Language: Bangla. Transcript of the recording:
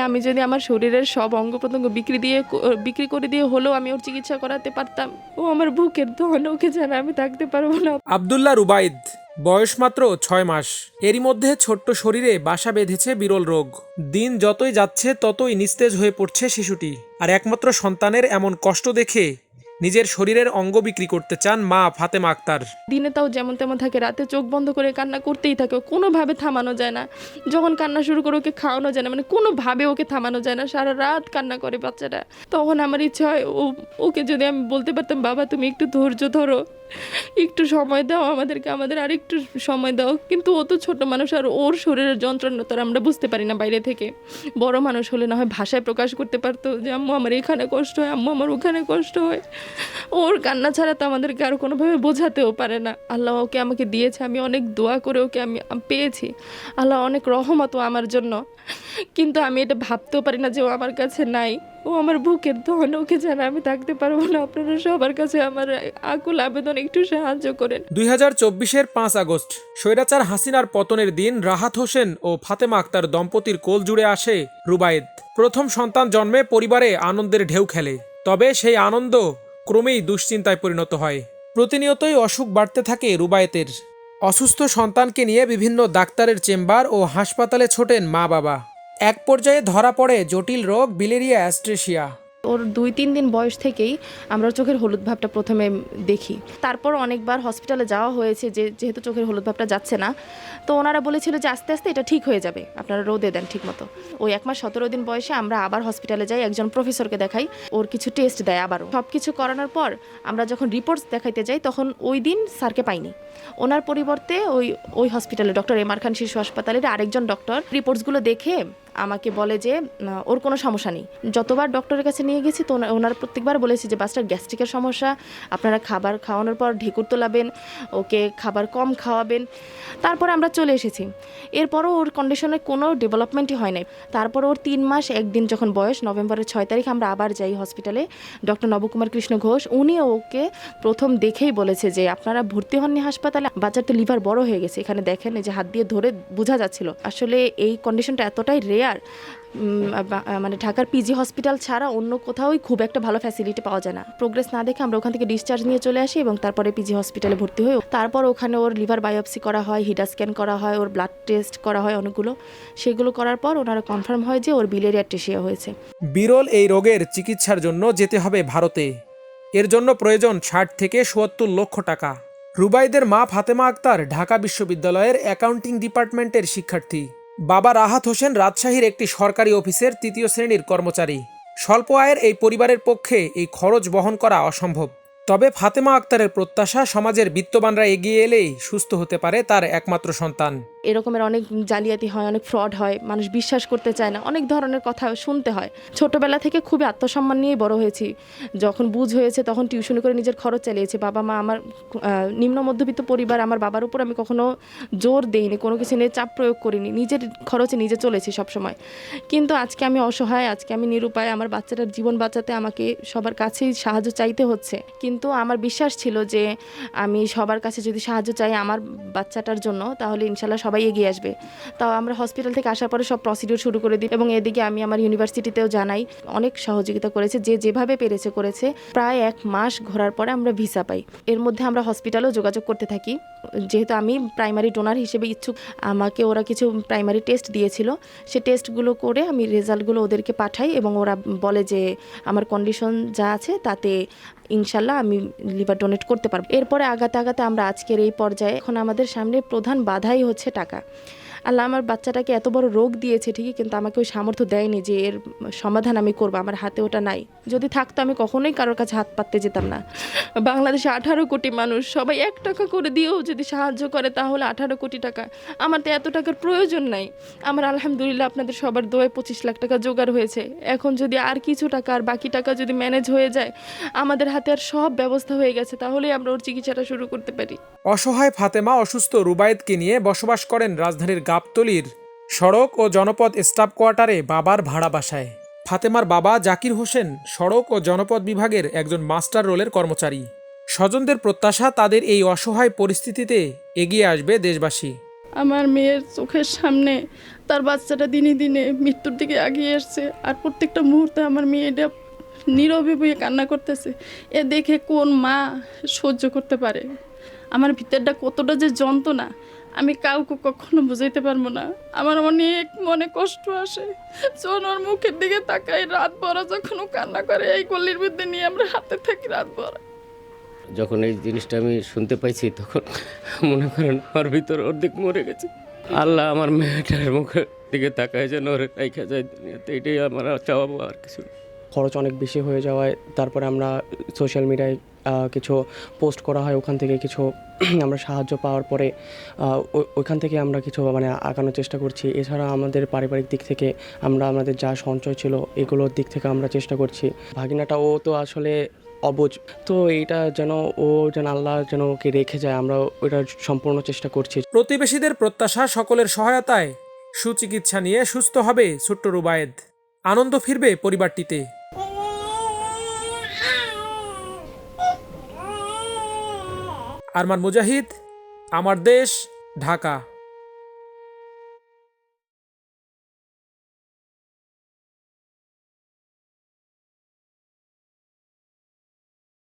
আমি যদি আমার শরীরের সব অঙ্গ প্রত্যঙ্গ বিক্রি করে দিয়ে হলেও আমি ওর চিকিৎসা করাতে পারতাম। ও আমার বুকের ধন, ওকে ছাড়া আমি থাকতে পারবো না। আব্দুল্লাহ রুবাইদ, বয়স মাত্র 6 মাস। এরই মধ্যে ছোট্ট শরীরে বাসা বেঁধেছে বিরল রোগ। দিন যতই যাচ্ছে ততই নিস্তেজ হয়ে পড়ছে শিশুটি। আর একমাত্র সন্তানের এমন কষ্ট দেখে নিজের শরীরের অঙ্গ বিক্রি করতে চান মা ফাতেমা আক্তার। দিনে তাও যেমন তেমন থাকে, রাতে চোখ বন্ধ করে কান্না করতেই থাকে, কোনোভাবে থামানো যায় না। যখন কান্না শুরু করে ওকে খাওয়ানো যায় না, মানে কোনোভাবে ওকে থামানো যায় না, সারা রাত কান্না করে বাচ্চাটা। তখন আমার ইচ্ছা হয় ওকে যদি আমি বলতে পারতাম, বাবা তুমি একটু ধৈর্য ধরো, একটু সময় দাও আমাদের আর একটু সময় দাও। কিন্তু ও তো ছোট মানুষ, আর ওর শরীরের যন্ত্রণা তো আমরা বুঝতে পারি না বাইরে থেকে। বড় মানুষ হলে না হয় ভাষায় প্রকাশ করতে পারতো যে আম্মু আমার এখানে কষ্ট হয়, আম্মু আমার ওখানে কষ্ট হয়। ওর কান্না ছাড়া তো আমাদেরকে আর কোনোভাবে বোঝাতেও পারে না। আল্লাহ ওকে আমাকে দিয়েছে, আমি অনেক দোয়া করে ওকে আমি পেয়েছি। আল্লাহ অনেক রহমত আমার জন্য, কিন্তু আমি এটা ভাবতেও পারি না যে ও আমার কাছে নাই। ও আমার বুকের ধন, ওকে ছাড়া আমি থাকতে পারবো না। আপনারা সবার কাছে আমার আকুল আবেদন, একটু সাহায্য করেন। 2024-এর 5 আগস্ট স্বৈরাচার হাসিনার পতনের দিন রাহাত হোসেন ও ফাতেমা আক্তার দম্পতির কোল জুড়ে আসে রুবায়েদ। প্রথম সন্তান জন্মে পরিবারে আনন্দের ঢেউ খেলে, তবে সেই আনন্দ ক্রমেই দুশ্চিন্তায় পরিণত হয়। প্রতিনিয়তই অসুখ বাড়তে থাকে রুবায়েতের। অসুস্থ সন্তানকে নিয়ে বিভিন্ন ডাক্তারের চেম্বার ও হাসপাতালে ছোটেন মা বাবা। এক পর্যায়ে ধরা পড়ে জটিল রোগ বিলেরিয়া অ্যাস্ট্রেসিয়া। ওর 2-3 দিন বয়স থেকেই আমরা চোখের হলুদ ভাবটা প্রথমে দেখি। তারপর অনেকবার হসপিটালে যাওয়া হয়েছে, যেহেতু চোখের হলুদ ভাবটা যাচ্ছে না, তো ওনারা বলেছিল যে আস্তে আস্তে এটা ঠিক হয়ে যাবে, আপনারা রোদে দেন ঠিক মতো। ওই 1 মাস 17 দিন বয়সে আমরা আবার হসপিটালে যাই, একজন প্রফেসরকে দেখাই, ওর কিছু টেস্ট দেয় আবারও। সব কিছু করানোর পর আমরা যখন রিপোর্টস দেখাইতে যাই তখন ওই দিন স্যারকে পাইনি। ওনার পরিবর্তে ওই হসপিটালে ডক্টর এম আর খান শিশু হাসপাতালের আরেকজন ডক্টর রিপোর্টসগুলো দেখে আমাকে বলে যে ওর কোনো সমস্যা নেই। যতবার ডক্টরের কাছে নিয়ে গেছি তো ওনারা প্রত্যেকবার বলেছে যে বাচ্চার গ্যাস্ট্রিকের সমস্যা, আপনারা খাবার খাওয়ানোর পর ঢেকুর তোলাবেন, ওকে খাবার কম খাওয়াবেন। তারপরে আমরা চলে এসেছি, এরপরও ওর কন্ডিশনে কোনো ডেভেলপমেন্টই হয় নাই। তারপর ওর 3 মাস 1 দিন যখন বয়স, নভেম্বরের 6 তারিখ আমরা আবার যাই হসপিটালে, ডক্টর নবকুমার কৃষ্ণ ঘোষ, উনি ওকে প্রথম দেখেই বলেছে যে আপনারা ভর্তি হননি হাসপাতালে, বাচ্চার তো লিভার বড় হয়ে গেছে, এখানে দেখেন এই যে হাত দিয়ে ধরে বোঝা যাচ্ছিল। আসলে এই কন্ডিশনটা এতটাই রেয়ার, মানে ঢাকার পিজি হসপিটাল ছাড়া অন্য কোথাওই খুব একটা ভালো ফ্যাসিলিটি পাওয়া যায় না। প্রোগ্রেস না দেখে আমরা ওখান থেকে ডিসচার্জ নিয়ে চলে আসি এবং তারপরে পিজি হসপিটালে ভর্তি হই। তারপর ওখানে ওর লিভার বায়োপসি করা হয়, হিডা স্ক্যান করা হয়, ওর ব্লাড টেস্ট করা হয় অনেকগুলো। সেগুলো করার পর ওনারা কনফার্ম হয় যে ওর বিলেরিয়া অ্যাট্রেসিয়া হয়েছে। বিরল এই রোগের চিকিৎসার জন্য যেতে হবে ভারতে। এর জন্য প্রয়োজন 60 থেকে 70 লক্ষ টাকা। রুবাইদের মা ফাতেমা আক্তার ঢাকা বিশ্ববিদ্যালয়ের অ্যাকাউন্টিং ডিপার্টমেন্টের শিক্ষার্থী। বাবা রাহাত হোসেন রাজশাহীর একটি সরকারি অফিসের 3য় শ্রেণীর কর্মচারী। স্বল্প আয়ের এই পরিবারের পক্ষে এই খরচ বহন করা অসম্ভব। তবে ফাতেমা আক্তারের প্রত্যাশা, সমাজের বিত্তবানরা এগিয়ে এলেই সুস্থ হতে পারে তার একমাত্র সন্তান। এরকমের অনেক জালিয়াতি হয়, অনেক ফ্রড হয়, মানুষ বিশ্বাস করতে চায় না, অনেক ধরনের কথা শুনতে হয়। ছোটবেলা থেকে খুবই আত্মসম্মান নিয়েই বড় হয়েছি। যখন বুঝ হয়েছে তখন টিউশনি করে নিজের খরচ চালিয়েছি। বাবা মা আমার নিম্ন মধ্যবিত্ত পরিবার, আমার বাবার উপর আমি কখনো জোর দেইনি, কোনো কিছু নিয়ে চাপ প্রয়োগ করিনি, নিজের খরচে নিজে চলেছি সবসময়। কিন্তু আজকে আমি অসহায়, আজকে আমি নিরুপায়, আমার বাচ্চাটার জীবন বাঁচাতে আমাকে সবার কাছেই সাহায্য চাইতে হচ্ছে। কিন্তু আমার বিশ্বাস ছিল যে আমি সবার কাছে যদি সাহায্য চাই আমার বাচ্চাটার জন্য, তাহলে ইনশাল্লাহ সবাই এগিয়ে আসবে। তাও আমরা হসপিটাল থেকে আসার পরে সব প্রসিডিউর শুরু করে দিই এবং এদিকে আমি আমার ইউনিভার্সিটিতেও জানাই, অনেক সহযোগিতা করেছে, যে যেভাবে পেরেছে করেছে। প্রায় 1 মাস ঘোরার পরে আমরা ভিসা পাই। এর মধ্যে আমরা হসপিটালেও যোগাযোগ করতে থাকি, যেহেতু আমি প্রাইমারি ডোনার হিসেবে ইচ্ছুক। আমাকে ওরা কিছু প্রাইমারি টেস্ট দিয়েছিল, সে টেস্টগুলো করে আমি রেজাল্টগুলো ওদেরকে পাঠাই এবং ওরা বলে যে আমার কন্ডিশন যা আছে তাতে ইনশাল্লাহ আমি লিভার ডোনেট করতে পারবো। এরপরে আগাতে আগাতে আমরা আজকের এই পর্যায়ে। এখন আমাদের সামনে প্রধান বাধাই হচ্ছে টাকা। আল্লাহ আমার বাচ্চাটাকে এত বড় রোগ দিয়েছে ঠিকই, কিন্তু আমাকে ওই সামর্থ্য দেয়নি যে এর সমাধান আমি করবো, আমার হাতে ওটা নাই। যদি থাকতো আমি কখনোই কারোর কাছে হাত পাততে যেতাম না। বাংলাদেশে 18 কোটি মানুষ, সবাই 1 টাকা করে দিয়েও যদি সাহায্য করে তাহলে 18 কোটি টাকা। আমার তো এত টাকার প্রয়োজন নাই। আমার আলহামদুলিল্লাহ আপনাদের সবার দোয়ায় 25 লাখ টাকা জোগাড় হয়েছে। এখন যদি আর কিছু টাকা, আর বাকি টাকা যদি ম্যানেজ হয়ে যায়, আমাদের হাতে আর সব ব্যবস্থা হয়ে গেছে, তাহলেই আমরা ওর চিকিৎসাটা শুরু করতে পারি। অসহায় ফাতেমা অসুস্থ রুবায়েতকে নিয়ে বসবাস করেন রাজধানীর গাবতলীর সড়ক ও জনপদ স্টাফ কোয়ার্টারে বাবার ভাড়া বাসায়। ফাতেমার বাবা জাকির হোসেন সড়ক ও জনপদ বিভাগের একজন মাস্টার রোলের কর্মচারী। স্বজনদের প্রত্যাশা, তাদের এই অসহায় পরিস্থিতিতে এগিয়ে আসবে দেশবাসী। আমার মেয়ের চোখের সামনে তার বাচ্চাটা দিনে দিনে মৃত্যুর দিকে এগিয়ে আসছে, আর প্রত্যেকটা মুহূর্তে আমার মেয়েটা নীরবে বয়ে কান্না করতেছে। এ দেখে কোন মা সহ্য করতে পারে? আমার ভিতরটা কতটা যে যন্ত্রণা আমি কাউকে কখনো বুঝাইতে পারবো না। আমার অনেক মনে কষ্ট আসে যখন ওর মুখের দিকে তাকাই রাত ভরা, যখন ও কান্না করে এই গলির মধ্যে নিয়ে আমরা হাতে থাকি রাত ভরা। যখন এই জিনিসটা আমি শুনতে পাইছি তখন মনে করেন আমার ভিতর অর্ধেক মরে গেছে। আল্লাহ আমার মেয়েটার মুখের দিকে তাকায় যেন ওরে রাইখা যায় দুনিয়াতে, এটাই আমার চাওয়া, আর কিছু না। খরচ অনেক বেশি হয়ে যাওয়ায় তারপরে আমরা সোশ্যাল মিডিয়ায় কিছু পোস্ট করা হয়, ওখান থেকে কিছু আমরা সাহায্য পাওয়ার পরে ওইখান থেকে আমরা কিছু মানে আগানোর চেষ্টা করছি। এছাড়া আমাদের পারিবারিক দিক থেকে আমরা আমাদের যা সঞ্চয় ছিল এগুলোর দিক থেকে আমরা চেষ্টা করছি। ভাগিনাটা ও তো আসলে অবুঝ, তো এইটা যেন ও যেন আল্লাহ যেন ওকে রেখে যায়, আমরা ওইটার সম্পূর্ণ চেষ্টা করছি। প্রতিবেশীদের প্রত্যাশা, সকলের সহায়তায় সুচিকিৎসা নিয়ে সুস্থ হবে ছোট্ট রুবায়েদ। আনন্দ ফিরবে পরিবারটিতে। আরমান মুজাহিদ, আমার দেশ, ঢাকা।